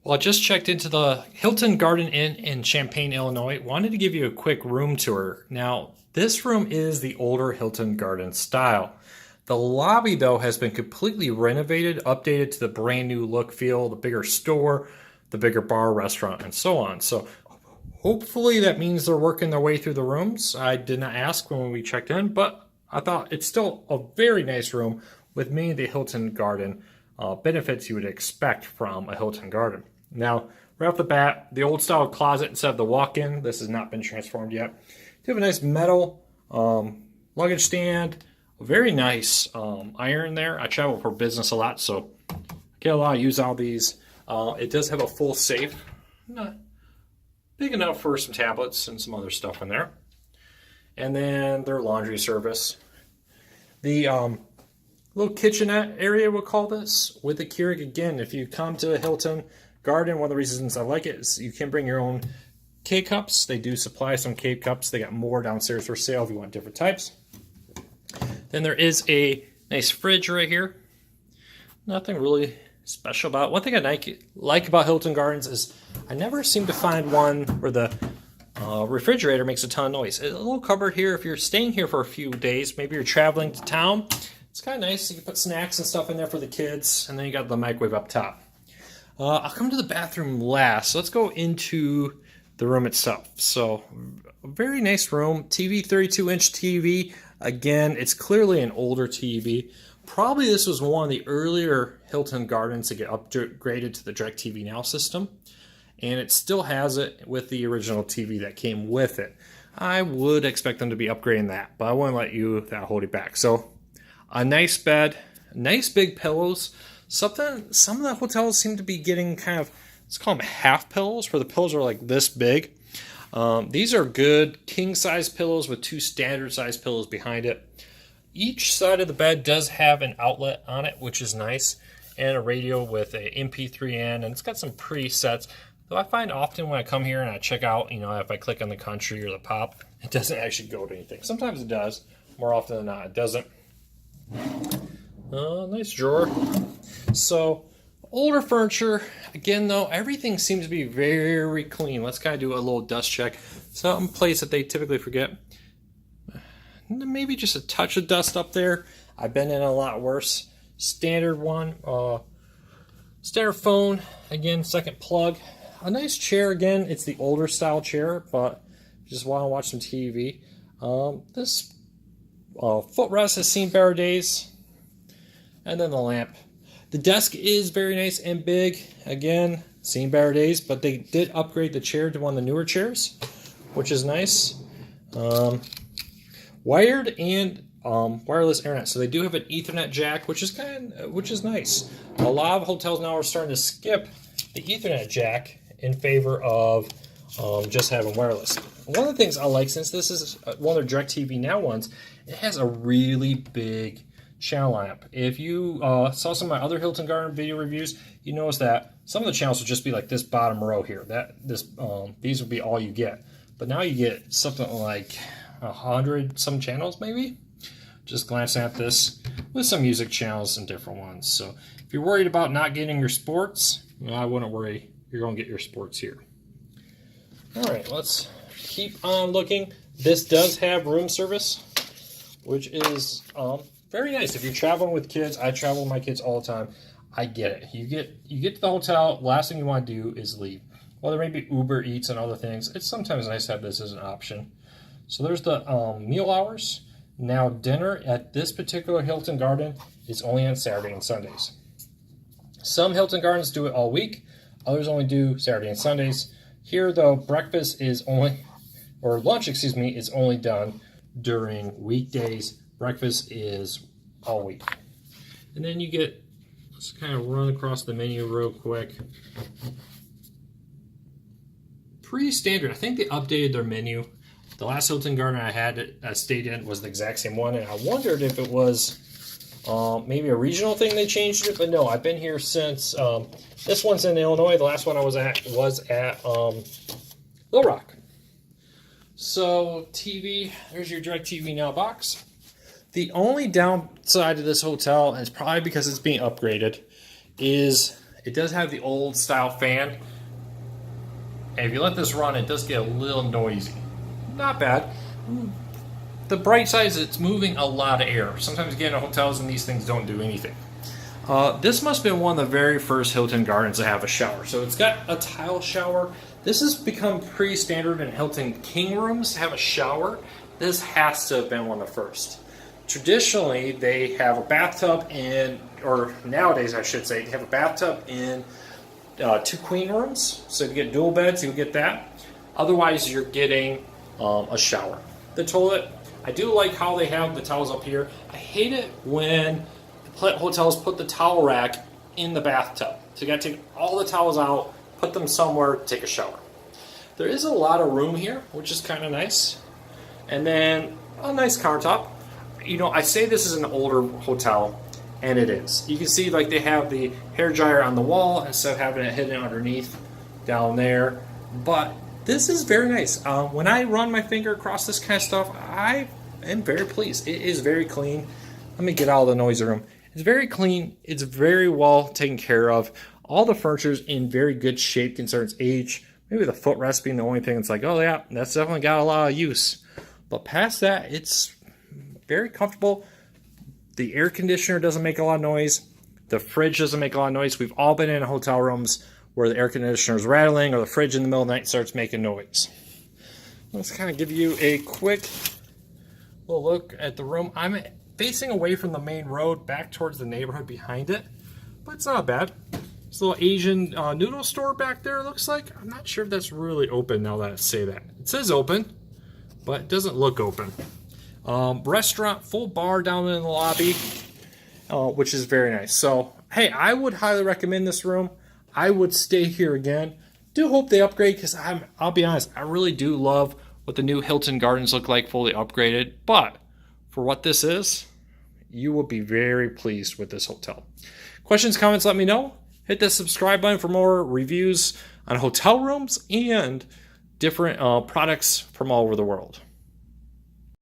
Well, I just checked into the Hilton Garden Inn in Champaign, Illinois. Wanted to give you a quick room tour. Now, this room is the older Hilton Garden style. The lobby, though, has been completely renovated, updated to the brand new look, feel, the bigger store, the bigger bar, restaurant, and so on. So hopefully that means they're working their way through the rooms. I did not ask when we checked in, but I thought it's still a very nice room with many of the Hilton Garden benefits you would expect from a Hilton Garden. Now, right off the bat, the old style closet instead of the walk-in, this has not been transformed yet. You have a nice metal luggage stand, a very nice iron there. I travel for business a lot, so I get a lot of use out of these. It does have a full safe, not big enough for some tablets and some other stuff in there. And then their laundry service. The little kitchenette area, we'll call this, with the Keurig. Again, if you come to a Hilton Garden, one of the reasons I like it is you can bring your own K-cups. They do supply some K-cups. They got more downstairs for sale if you want different types. Then there is a nice fridge right here. Nothing really special about it. One thing I like about Hilton Gardens is I never seem to find one where the refrigerator makes a ton of noise. A little cupboard here if you're staying here for a few days. Maybe you're traveling to town. It's kind of nice. You can put snacks and stuff in there for the kids. And then you got the microwave up top. I'll come to the bathroom last. So let's go into the room itself. So a very nice room. TV, 32-inch TV. Again, it's clearly an older TV. Probably this was one of the earlier Hilton Gardens to get upgraded to the DirecTV Now system. And it still has it with the original TV that came with it. I would expect them to be upgrading that, but I won't let hold you back. So a nice bed, nice big pillows. Some of the hotels seem to be getting kind of, let's call them half pillows, where the pillows are like this big. These are good king-size pillows with two standard-size pillows behind it. Each side of the bed does have an outlet on it, which is nice, and a radio with a MP3 in, and it's got some presets. Though I find often when I come here and I check out, if I click on the country or the pop, it doesn't actually go to anything. Sometimes it does. More often than not, it doesn't. Nice drawer. So, older furniture. Again, though, everything seems to be very clean. Let's kind of do a little dust check. Some place that they typically forget. Maybe just a touch of dust up there. I've been in a lot worse. Standard one. Standard phone. Again, second plug. A nice chair again. It's the older style chair, but just want to watch some TV. This footrest has seen better days. And then the lamp. The desk is very nice and big. Again, seen better days, but they did upgrade the chair to one of the newer chairs, which is nice. Wired and wireless internet. So they do have an Ethernet jack, which is nice. A lot of hotels now are starting to skip the Ethernet jack in favor of just having wireless. One of the things I like, since this is one of their DirecTV Now ones, it has a really big channel lineup. If you saw some of my other Hilton Garden video reviews, you notice that some of the channels would just be like this bottom row here. These would be all you get. But now you get something like 100 some channels maybe. Just glancing at this with some music channels and different ones. So if you're worried about not getting your sports, I wouldn't worry. You're going to get your sports here. All right, let's keep on looking. This does have room service, which is very nice. If you're traveling with kids, I travel with my kids all the time. I get it. You get to the hotel, last thing you want to do is leave. Well, there may be Uber Eats and other things. It's sometimes nice to have this as an option. So there's the meal hours. Now dinner at this particular Hilton Garden is only on Saturday and Sundays. Some Hilton Gardens do it all week. Others only do Saturday and Sundays. Here, though, lunch, is only done during weekdays. Breakfast is all week. And then you get, let's kind of run across the menu real quick. Pretty standard. I think they updated their menu. The last Hilton Garden I stayed in was the exact same one, and I wondered if it was maybe a regional thing they changed it, but no, I've been here since, this one's in Illinois. The last one I was at Little Rock. So TV, there's your DirecTV Now box. The only downside to this hotel, and it's probably because it's being upgraded, is It does have the old style fan. And if you let this run, it does get a little noisy. Not bad. The bright side is it's moving a lot of air. Sometimes you get into hotels and these things don't do anything. This must have been one of the very first Hilton Gardens to have a shower. So it's got a tile shower. This has become pretty standard in Hilton King rooms to have a shower. This has to have been one of the first. Traditionally, they have a bathtub in, or nowadays I should say, they have a bathtub in 2 queen rooms. So if you get dual beds, you'll get that. Otherwise, you're getting a shower. The toilet, I do like how they have the towels up here. I hate it when hotels put the towel rack in the bathtub. So you got to take all the towels out, put them somewhere, take a shower. There is a lot of room here, which is kind of nice. And then a nice countertop. You know, I say this is an older hotel, and it is. You can see like they have the hair dryer on the wall instead of having it hidden underneath down there. But this is very nice. When I run my finger across this kind of stuff, I am very pleased. It is very clean. Let me get out of the noisy room. It's very clean. It's very well taken care of. All the furniture is in very good shape concerning its age. Maybe the footrest being the only thing that's like, oh yeah, that's definitely got a lot of use. But past that, it's very comfortable. The air conditioner doesn't make a lot of noise. The fridge doesn't make a lot of noise. We've all been in hotel rooms where the air conditioner is rattling or the fridge in the middle of the night starts making noise. Let's kind of give you a quick little look at the room. I'm facing away from the main road back towards the neighborhood behind it, but it's not bad. There's a little Asian noodle store back there, it looks like. I'm not sure if that's really open now that I say that. It says open, but it doesn't look open. Restaurant, full bar down in the lobby, which is very nice. So, hey, I would highly recommend this room. I would stay here again. Do hope they upgrade because I'll be honest, I really do love what the new Hilton Gardens look like fully upgraded. But for what this is, you will be very pleased with this hotel. Questions, comments, let me know. Hit the subscribe button for more reviews on hotel rooms and different products from all over the world.